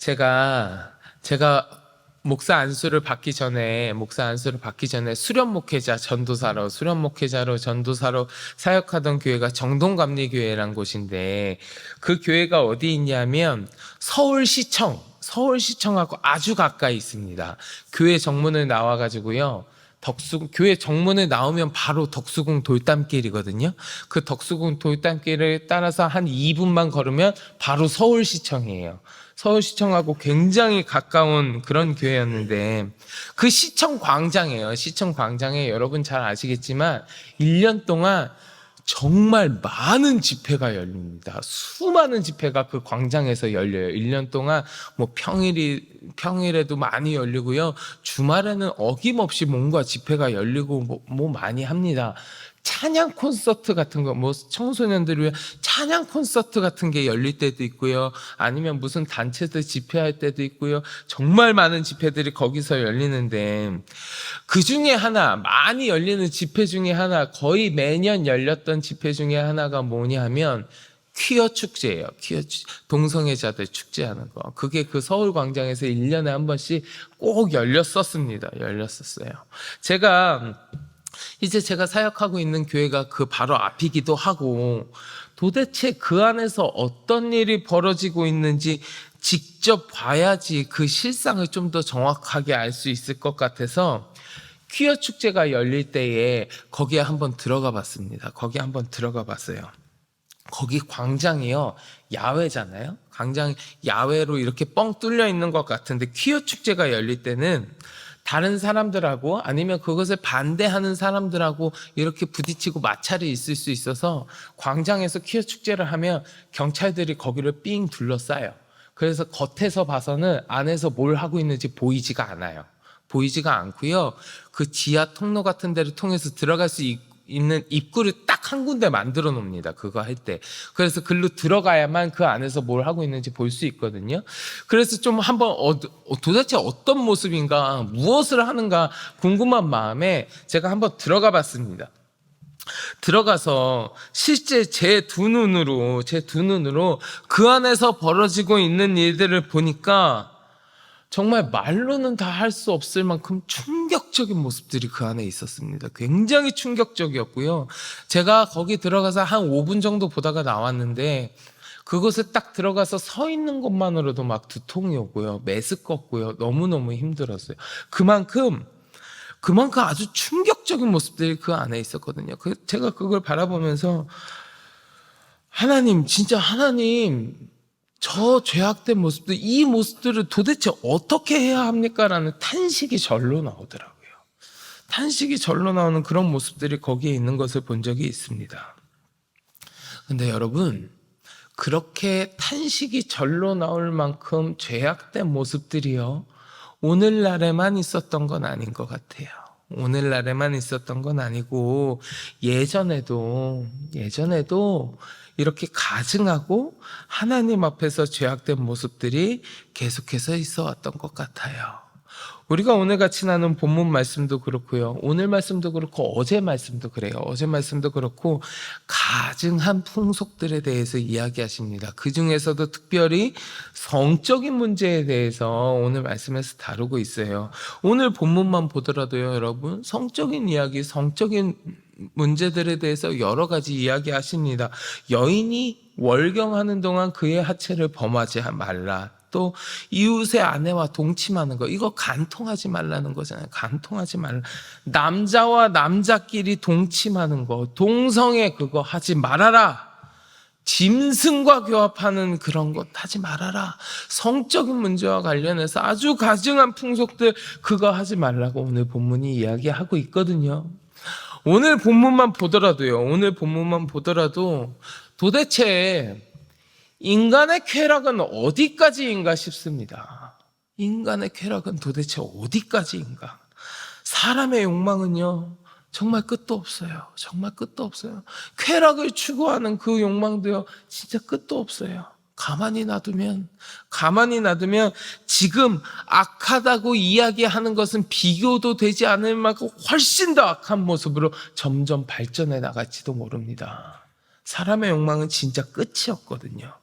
제가 목사 안수를 받기 전에 수련 목회자로 전도사로 사역하던 교회가 정동감리교회란 곳인데, 그 교회가 어디 있냐면 서울시청하고 아주 가까이 있습니다. 교회 정문을 나와가지고요, 교회 정문에 나오면 바로 덕수궁 돌담길이거든요. 그 덕수궁 돌담길을 따라서 한 2분만 걸으면 바로 서울시청이에요. 서울시청하고 굉장히 가까운 그런 교회였는데, 그 시청 광장이에요. 시청 광장에 여러분 잘 아시겠지만 1년 동안 정말 많은 집회가 열립니다. 수많은 집회가 그 광장에서 열려요. 1년 동안 뭐 평일에도 많이 열리고요. 주말에는 어김없이 뭔가 집회가 열리고 뭐 많이 합니다. 찬양 콘서트 같은 거, 청소년들을 위해 찬양 콘서트 같은 게 열릴 때도 있고요. 아니면 무슨 단체들 집회할 때도 있고요. 정말 많은 집회들이 거기서 열리는데, 그 중에 하나, 많이 열리는 집회 중에 하나, 거의 매년 열렸던 집회 중에 하나가 뭐냐 하면 퀴어 축제예요. 동성애자들 축제하는 거. 그게 그 서울 광장에서 1년에 한 번씩 꼭 열렸었어요. 제가 사역하고 있는 교회가 그 바로 앞이기도 하고, 도대체 그 안에서 어떤 일이 벌어지고 있는지 직접 봐야지 그 실상을 좀 더 정확하게 알 수 있을 것 같아서 퀴어 축제가 열릴 때에 거기에 한번 들어가 봤습니다. 거기 광장이요, 야외잖아요. 광장 야외로 이렇게 뻥 뚫려 있는 것 같은데, 퀴어 축제가 열릴 때는 다른 사람들하고 아니면 그것을 반대하는 사람들하고 이렇게 부딪히고 마찰이 있을 수 있어서, 광장에서 퀴어 축제를 하면 경찰들이 거기를 삥 둘러싸요. 그래서 겉에서 봐서는 안에서 뭘 하고 있는지 보이지가 않고요. 그 지하 통로 같은 데를 통해서 들어갈 수 있는 입구를 딱 한 군데 만들어 놓습니다. 그거 할 때. 그래서 글로 들어가야만 그 안에서 뭘 하고 있는지 볼 수 있거든요. 그래서 좀 한번 도대체 어떤 모습인가, 무엇을 하는가 궁금한 마음에 제가 한번 들어가 봤습니다. 들어가서 실제 제 두 눈으로 그 안에서 벌어지고 있는 일들을 보니까 정말 말로는 다 할 수 없을 만큼 충격적인 모습들이 그 안에 있었습니다. 굉장히 충격적이었고요. 제가 거기 들어가서 한 5분 정도 보다가 나왔는데, 그곳에 딱 들어가서 서 있는 것만으로도 막 두통이 오고요, 메스껍고요, 너무너무 힘들었어요. 그만큼 아주 충격적인 모습들이 그 안에 있었거든요. 제가 그걸 바라보면서 하나님, 저 죄악된 모습들, 이 모습들을 도대체 어떻게 해야 합니까? 라는 탄식이 절로 나오더라고요. 탄식이 절로 나오는 그런 모습들이 거기에 있는 것을 본 적이 있습니다. 근데 여러분, 그렇게 탄식이 절로 나올 만큼 죄악된 모습들이요, 오늘날에만 있었던 건 아닌 것 같아요. 오늘날에만 있었던 건 아니고, 예전에도 이렇게 가증하고 하나님 앞에서 죄악된 모습들이 계속해서 있어 왔던 것 같아요. 우리가 오늘 같이 나눈 본문 말씀도 그렇고요, 오늘 말씀도 그렇고 어제 말씀도 그래요. 어제 말씀도 그렇고 가증한 풍속들에 대해서 이야기하십니다. 그 중에서도 특별히 성적인 문제에 대해서 오늘 말씀에서 다루고 있어요. 오늘 본문만 보더라도요, 여러분, 성적인 이야기, 성적인 문제들에 대해서 여러 가지 이야기하십니다. 여인이 월경하는 동안 그의 하체를 범하지 말라. 또 이웃의 아내와 동침하는 거, 이거 간통하지 말라는 거잖아요. 간통하지 말라. 남자와 남자끼리 동침하는 거, 동성애 그거 하지 말아라. 짐승과 교합하는 그런 것 하지 말아라. 성적인 문제와 관련해서 아주 가증한 풍속들, 그거 하지 말라고 오늘 본문이 이야기하고 있거든요. 오늘 본문만 보더라도 도대체 인간의 쾌락은 어디까지인가 싶습니다. 인간의 쾌락은 도대체 어디까지인가? 사람의 욕망은요, 정말 끝도 없어요. 쾌락을 추구하는 그 욕망도요, 진짜 끝도 없어요. 가만히 놔두면 지금 악하다고 이야기하는 것은 비교도 되지 않을 만큼 훨씬 더 악한 모습으로 점점 발전해 나갈지도 모릅니다. 사람의 욕망은 진짜 끝이 없거든요.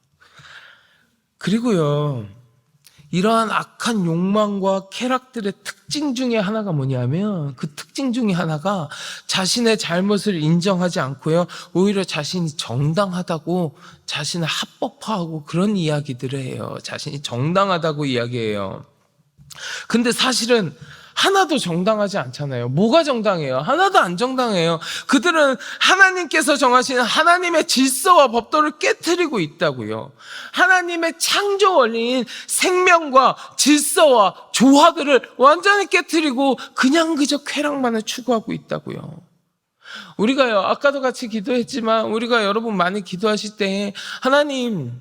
그리고요, 이러한 악한 욕망과 쾌락들의 특징 중에 하나가 뭐냐면, 그 특징 중에 하나가 자신의 잘못을 인정하지 않고요, 오히려 자신이 정당하다고 자신을 합법화하고 그런 이야기들을 해요. 자신이 정당하다고 이야기해요. 근데 사실은 하나도 정당하지 않잖아요. 뭐가 정당해요? 하나도 안 정당해요. 그들은 하나님께서 정하신 하나님의 질서와 법도를 깨트리고 있다고요. 하나님의 창조 원리인 생명과 질서와 조화들을 완전히 깨트리고 그냥 그저 쾌락만을 추구하고 있다고요. 우리가요, 아까도 같이 기도했지만 우리가 여러분 많이 기도하실 때 하나님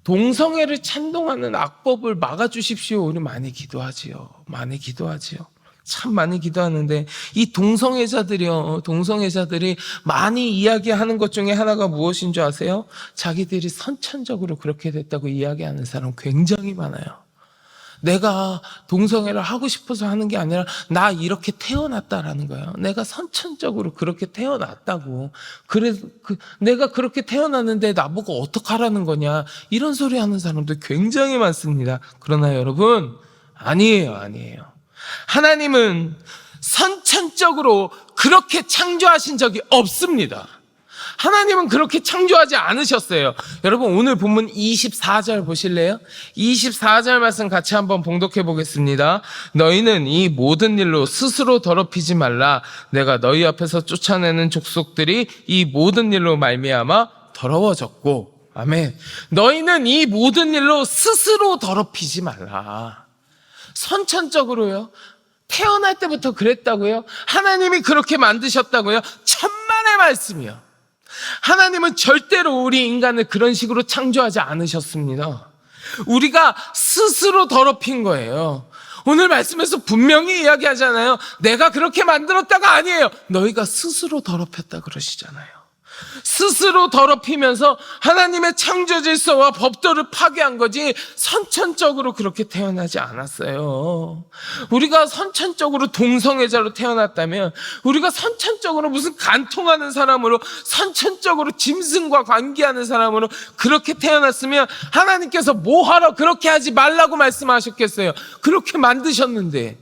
동성애를 찬동하는 악법을 막아주십시오. 우리 많이 기도하지요. 많이 기도하지요. 참 많이 기도하는데 이 동성애자들이 많이 이야기하는 것 중에 하나가 무엇인 줄 아세요? 자기들이 선천적으로 그렇게 됐다고 이야기하는 사람 굉장히 많아요. 내가 동성애를 하고 싶어서 하는 게 아니라 나 이렇게 태어났다라는 거예요. 내가 선천적으로 그렇게 태어났다고. 그래서 내가 그렇게 태어났는데 나보고 어떡하라는 거냐. 이런 소리 하는 사람들 굉장히 많습니다. 그러나 여러분, 아니에요. 하나님은 선천적으로 그렇게 창조하신 적이 없습니다. 하나님은 그렇게 창조하지 않으셨어요. 여러분, 오늘 본문 24절 보실래요? 24절 말씀 같이 한번 봉독해 보겠습니다. 너희는 이 모든 일로 스스로 더럽히지 말라. 내가 너희 앞에서 쫓아내는 족속들이 이 모든 일로 말미암아 더러워졌고. 아멘. 너희는 이 모든 일로 스스로 더럽히지 말라. 선천적으로요. 태어날 때부터 그랬다고요? 하나님이 그렇게 만드셨다고요? 천만의 말씀이요. 하나님은 절대로 우리 인간을 그런 식으로 창조하지 않으셨습니다. 우리가 스스로 더럽힌 거예요. 오늘 말씀에서 분명히 이야기하잖아요. 내가 그렇게 만들었다가 아니에요. 너희가 스스로 더럽혔다 그러시잖아요. 스스로 더럽히면서 하나님의 창조 질서와 법도를 파괴한 거지 선천적으로 그렇게 태어나지 않았어요. 우리가 선천적으로 동성애자로 태어났다면, 우리가 선천적으로 무슨 간통하는 사람으로, 선천적으로 짐승과 관계하는 사람으로 그렇게 태어났으면 하나님께서 뭐하러 그렇게 하지 말라고 말씀하셨겠어요? 그렇게 만드셨는데.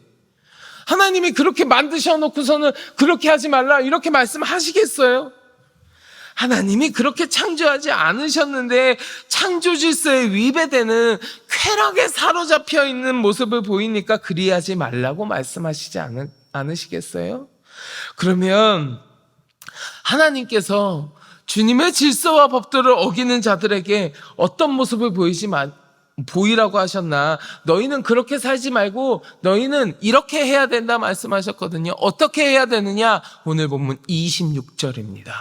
하나님이 그렇게 만드셔놓고서는 그렇게 하지 말라 이렇게 말씀하시겠어요? 하나님이 그렇게 창조하지 않으셨는데 창조 질서에 위배되는 쾌락에 사로잡혀 있는 모습을 보이니까 그리하지 말라고 말씀하시지 않으시겠어요? 그러면 하나님께서 주님의 질서와 법도를 어기는 자들에게 어떤 모습을 보이라고 하셨나? 너희는 그렇게 살지 말고 너희는 이렇게 해야 된다 말씀하셨거든요. 어떻게 해야 되느냐? 오늘 본문 26절입니다.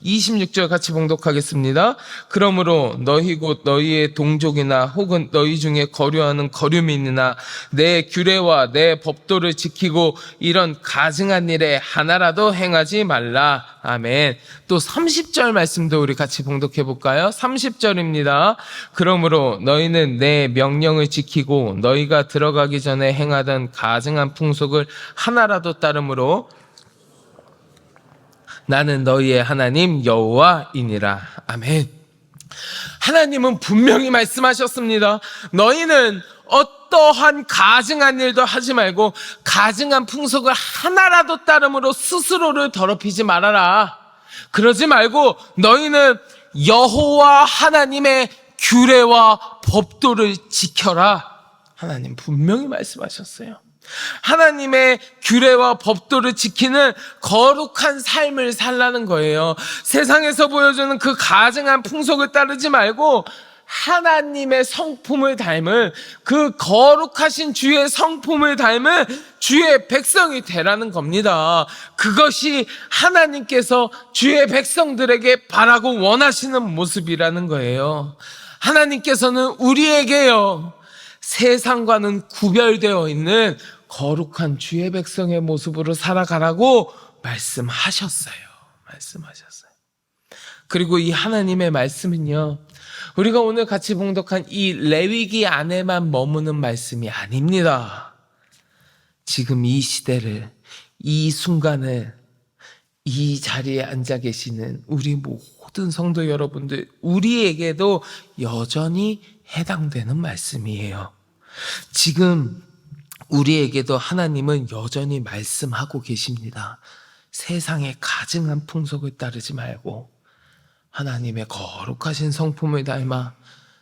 26절 같이 봉독하겠습니다. 그러므로 너희 곧 너희의 동족이나 혹은 너희 중에 거류하는 거류민이나 내 규례와 내 법도를 지키고 이런 가증한 일에 하나라도 행하지 말라. 아멘. 또 30절 말씀도 우리 같이 봉독해 볼까요? 30절입니다. 그러므로 너희는 내 명령을 지키고 너희가 들어가기 전에 행하던 가증한 풍속을 하나라도 따름으로 나는 너희의 하나님 여호와이니라. 아멘. 하나님은 분명히 말씀하셨습니다. 너희는 어떠한 가증한 일도 하지 말고 가증한 풍속을 하나라도 따름으로 스스로를 더럽히지 말아라. 그러지 말고 너희는 여호와 하나님의 규례와 법도를 지켜라. 하나님 분명히 말씀하셨어요. 하나님의 규례와 법도를 지키는 거룩한 삶을 살라는 거예요. 세상에서 보여주는 그 가증한 풍속을 따르지 말고 하나님의 성품을 닮은, 그 거룩하신 주의 성품을 닮은 주의 백성이 되라는 겁니다. 그것이 하나님께서 주의 백성들에게 바라고 원하시는 모습이라는 거예요. 하나님께서는 우리에게요, 세상과는 구별되어 있는 거룩한 주의 백성의 모습으로 살아가라고 말씀하셨어요. 그리고 이 하나님의 말씀은요, 우리가 오늘 같이 봉독한 이 레위기 안에만 머무는 말씀이 아닙니다. 지금 이 시대를, 이 순간을, 이 자리에 앉아 계시는 우리 모든 성도 여러분들, 우리에게도 여전히 해당되는 말씀이에요. 지금 우리에게도 하나님은 여전히 말씀하고 계십니다. 세상의 가증한 풍속을 따르지 말고 하나님의 거룩하신 성품을 닮아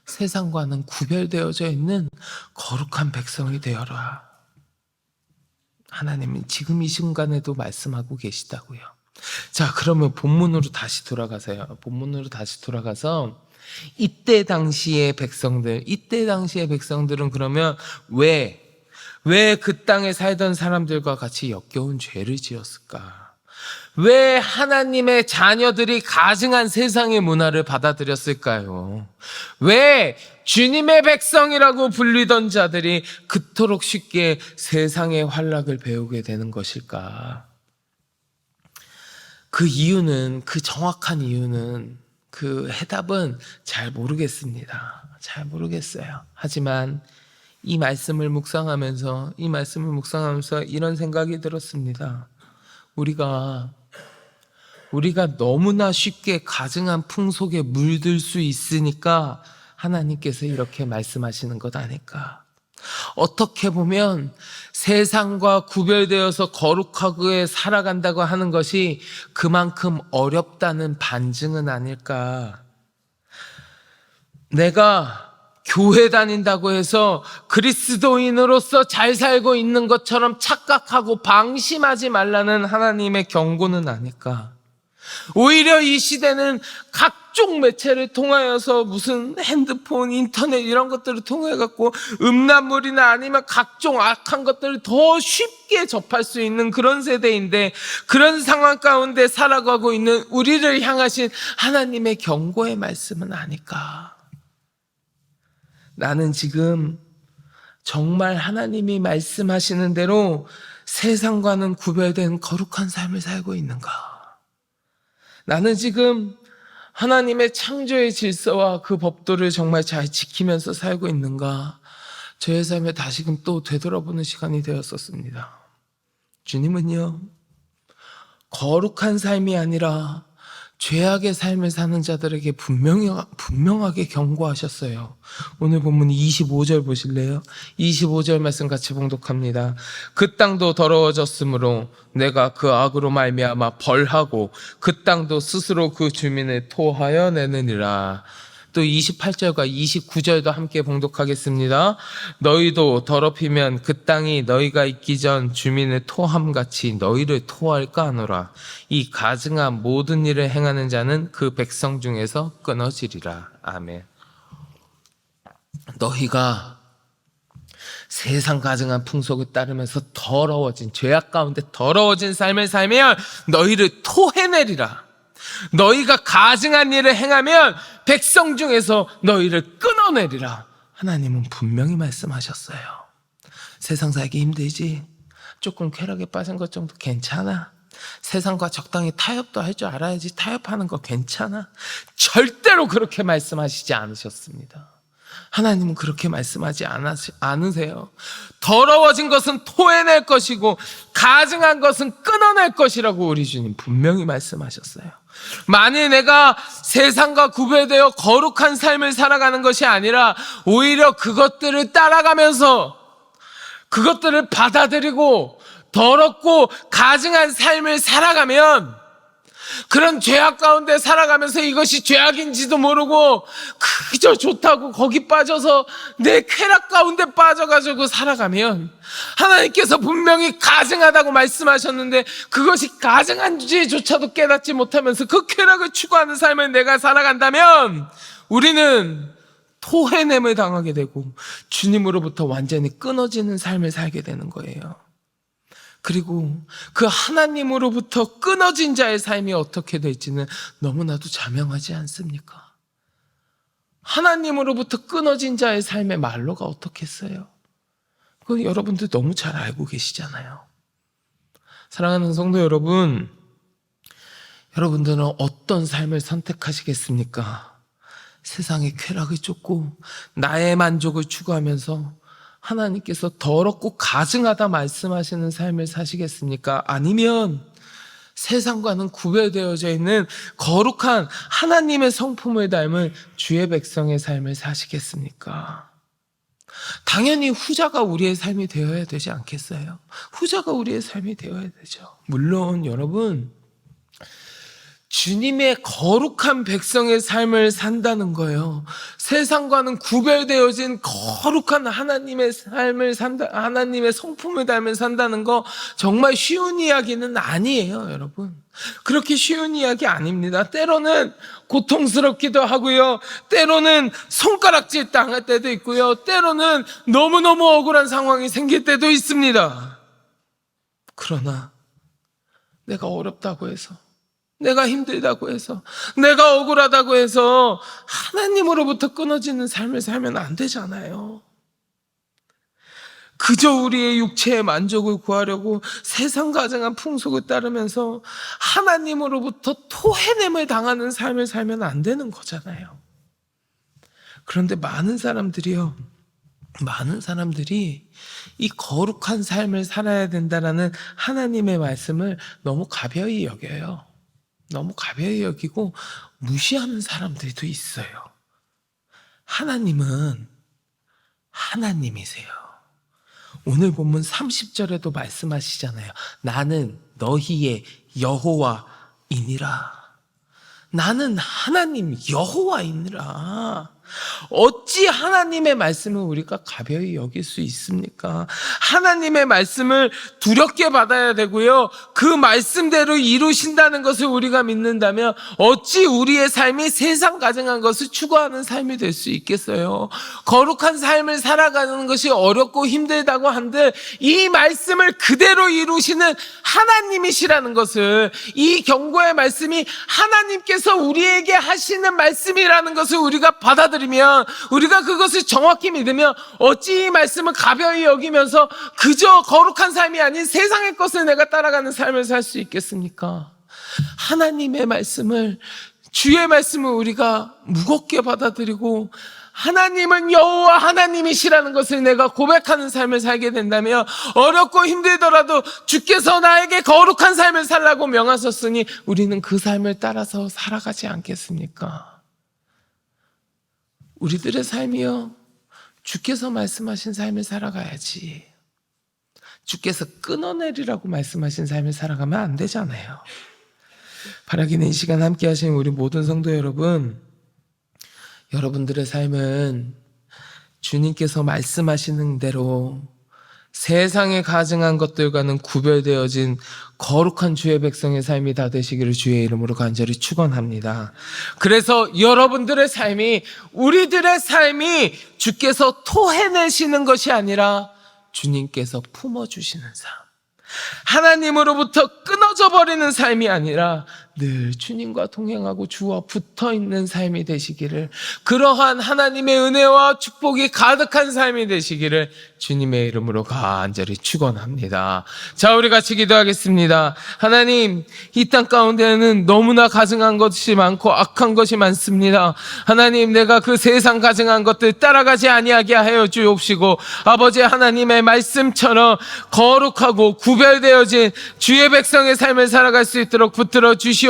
세상과는 구별되어져 있는 거룩한 백성이 되어라. 하나님은 지금 이 순간에도 말씀하고 계시다고요. 자, 그러면 본문으로 다시 돌아가세요. 본문으로 다시 돌아가서 이때 당시의 백성들은 그러면 왜 그 땅에 살던 사람들과 같이 역겨운 죄를 지었을까? 왜 하나님의 자녀들이 가증한 세상의 문화를 받아들였을까요? 왜 주님의 백성이라고 불리던 자들이 그토록 쉽게 세상의 환락을 배우게 되는 것일까? 그 정확한 이유는, 그 해답은 잘 모르겠습니다. 잘 모르겠어요. 하지만 이 말씀을 묵상하면서 이런 생각이 들었습니다. 우리가 너무나 쉽게 가증한 풍속에 물들 수 있으니까 하나님께서 이렇게 말씀하시는 것 아닐까? 어떻게 보면 세상과 구별되어서 거룩하게 살아간다고 하는 것이 그만큼 어렵다는 반증은 아닐까? 내가 교회 다닌다고 해서 그리스도인으로서 잘 살고 있는 것처럼 착각하고 방심하지 말라는 하나님의 경고는 아닐까? 오히려 이 시대는 각종 매체를 통하여서 무슨 핸드폰, 인터넷 이런 것들을 통해 갖고 음란물이나 아니면 각종 악한 것들을 더 쉽게 접할 수 있는 그런 세대인데, 그런 상황 가운데 살아가고 있는 우리를 향하신 하나님의 경고의 말씀은 아닐까? 나는 지금 정말 하나님이 말씀하시는 대로 세상과는 구별된 거룩한 삶을 살고 있는가? 나는 지금 하나님의 창조의 질서와 그 법도를 정말 잘 지키면서 살고 있는가? 저의 삶에 다시금 또 되돌아보는 시간이 되었었습니다. 주님은요, 거룩한 삶이 아니라 죄악의 삶을 사는 자들에게 분명하게 경고하셨어요. 오늘 본문 25절 보실래요? 25절 말씀 같이 봉독합니다. 그 땅도 더러워졌으므로 내가 그 악으로 말미암아 벌하고 그 땅도 스스로 그 주민을 토하여 내느니라. 또 28절과 29절도 함께 봉독하겠습니다. 너희도 더럽히면 그 땅이 너희가 있기 전 주민을 토함같이 너희를 토할까 하노라. 이 가증한 모든 일을 행하는 자는 그 백성 중에서 끊어지리라. 아멘. 너희가 세상 가증한 풍속을 따르면서 더러워진, 죄악 가운데 더러워진 삶을 살면 너희를 토해내리라. 너희가 가증한 일을 행하면 백성 중에서 너희를 끊어내리라. 하나님은 분명히 말씀하셨어요. 세상 살기 힘들지? 조금 쾌락에 빠진 것 정도 괜찮아? 세상과 적당히 타협도 할 줄 알아야지. 타협하는 거 괜찮아? 절대로 그렇게 말씀하시지 않으셨습니다. 하나님은 그렇게 말씀하지 않으세요. 더러워진 것은 토해낼 것이고 가증한 것은 끊어낼 것이라고 우리 주님 분명히 말씀하셨어요. 만일 내가 세상과 구별되어 거룩한 삶을 살아가는 것이 아니라 오히려 그것들을 따라가면서 그것들을 받아들이고 더럽고 가증한 삶을 살아가면, 그런 죄악 가운데 살아가면서 이것이 죄악인지도 모르고 그저 좋다고 거기 빠져서 내 쾌락 가운데 빠져가지고 살아가면, 하나님께서 분명히 가증하다고 말씀하셨는데 그것이 가증한지조차도 깨닫지 못하면서 그 쾌락을 추구하는 삶을 내가 살아간다면 우리는 토해냄을 당하게 되고 주님으로부터 완전히 끊어지는 삶을 살게 되는 거예요. 그리고 그 하나님으로부터 끊어진 자의 삶이 어떻게 될지는 너무나도 자명하지 않습니까? 하나님으로부터 끊어진 자의 삶의 말로가 어떻겠어요? 그건 여러분들 너무 잘 알고 계시잖아요. 사랑하는 성도 여러분, 여러분들은 어떤 삶을 선택하시겠습니까? 세상의 쾌락을 쫓고 나의 만족을 추구하면서 하나님께서 더럽고 가증하다 말씀하시는 삶을 사시겠습니까? 아니면 세상과는 구별되어져 있는 거룩한 하나님의 성품을 닮은 주의 백성의 삶을 사시겠습니까? 당연히 후자가 우리의 삶이 되어야 되지 않겠어요? 후자가 우리의 삶이 되어야 되죠. 물론 여러분, 주님의 거룩한 백성의 삶을 산다는 거예요. 세상과는 구별되어진 거룩한 하나님의 삶을 산다, 하나님의 성품을 닮은 산다는 거 정말 쉬운 이야기는 아니에요, 여러분. 그렇게 쉬운 이야기 아닙니다. 때로는 고통스럽기도 하고요. 때로는 손가락질 당할 때도 있고요. 때로는 너무너무 억울한 상황이 생길 때도 있습니다. 그러나 내가 어렵다고 해서, 내가 힘들다고 해서, 내가 억울하다고 해서 하나님으로부터 끊어지는 삶을 살면 안 되잖아요. 그저 우리의 육체의 만족을 구하려고 세상 가정한 풍속을 따르면서 하나님으로부터 토해냄을 당하는 삶을 살면 안 되는 거잖아요. 그런데 많은 사람들이 이 거룩한 삶을 살아야 된다라는 하나님의 말씀을 너무 가벼이 여겨요. 너무 가벼이 여기고 무시하는 사람들도 있어요. 하나님은 하나님이세요. 오늘 본문 30절에도 말씀하시잖아요. 나는 너희의 여호와이니라. 나는 하나님 여호와이니라. 어찌 하나님의 말씀을 우리가 가벼이 여길 수 있습니까? 하나님의 말씀을 두렵게 받아야 되고요. 그 말씀대로 이루신다는 것을 우리가 믿는다면 어찌 우리의 삶이 세상 가정한 것을 추구하는 삶이 될 수 있겠어요? 거룩한 삶을 살아가는 것이 어렵고 힘들다고 한들 이 말씀을 그대로 이루시는 하나님이시라는 것을, 이 경고의 말씀이 하나님께서 우리에게 하시는 말씀이라는 것을 우리가 받아들이면, 우리가 그것을 정확히 믿으면 어찌 이 말씀을 가벼이 여기면서 그저 거룩한 삶이 아닌 세상의 것을 내가 따라가는 삶을 살 수 있겠습니까? 하나님의 말씀을, 주의 말씀을 우리가 무겁게 받아들이고 하나님은 여호와 하나님이시라는 것을 내가 고백하는 삶을 살게 된다면, 어렵고 힘들더라도 주께서 나에게 거룩한 삶을 살라고 명하셨으니 우리는 그 삶을 따라서 살아가지 않겠습니까? 우리들의 삶이요, 주께서 말씀하신 삶을 살아가야지. 주께서 끊어내리라고 말씀하신 삶을 살아가면 안 되잖아요. 바라기는 이 시간 함께 하신 우리 모든 성도 여러분, 여러분들의 삶은 주님께서 말씀하시는 대로 세상에 가증한 것들과는 구별되어진 거룩한 주의 백성의 삶이 다 되시기를 주의 이름으로 간절히 축원합니다. 그래서 여러분들의 삶이, 우리들의 삶이 주께서 토해내시는 것이 아니라 주님께서 품어주시는 삶, 하나님으로부터 끊어져 버리는 삶이 아니라 늘 주님과 동행하고 주와 붙어있는 삶이 되시기를, 그러한 하나님의 은혜와 축복이 가득한 삶이 되시기를 주님의 이름으로 간절히 축원합니다. 자, 우리 같이 기도하겠습니다. 하나님, 이 땅 가운데는 너무나 가증한 것이 많고 악한 것이 많습니다. 하나님, 내가 그 세상 가증한 것들 따라가지 아니하게 하여 주옵시고, 아버지 하나님의 말씀처럼 거룩하고 구별되어진 주의 백성의 삶을 살아갈 수 있도록 붙들어 주시옵소서.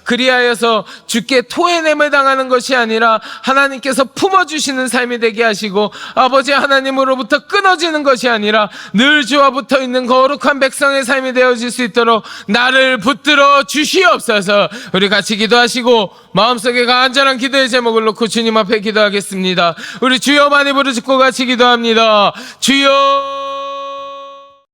그리하여서 주께 토해냄을 당하는 것이 아니라 하나님께서 품어주시는 삶이 되게 하시고, 아버지 하나님으로부터 끊어지는 것이 아니라 늘 주와 붙어있는 거룩한 백성의 삶이 되어질 수 있도록 나를 붙들어 주시옵소서. 우리 같이 기도하시고 마음속에 간절한 기도의 제목을 놓고 주님 앞에 기도하겠습니다. 우리 주여 많이 부르짖고 같이 기도합니다. 주여.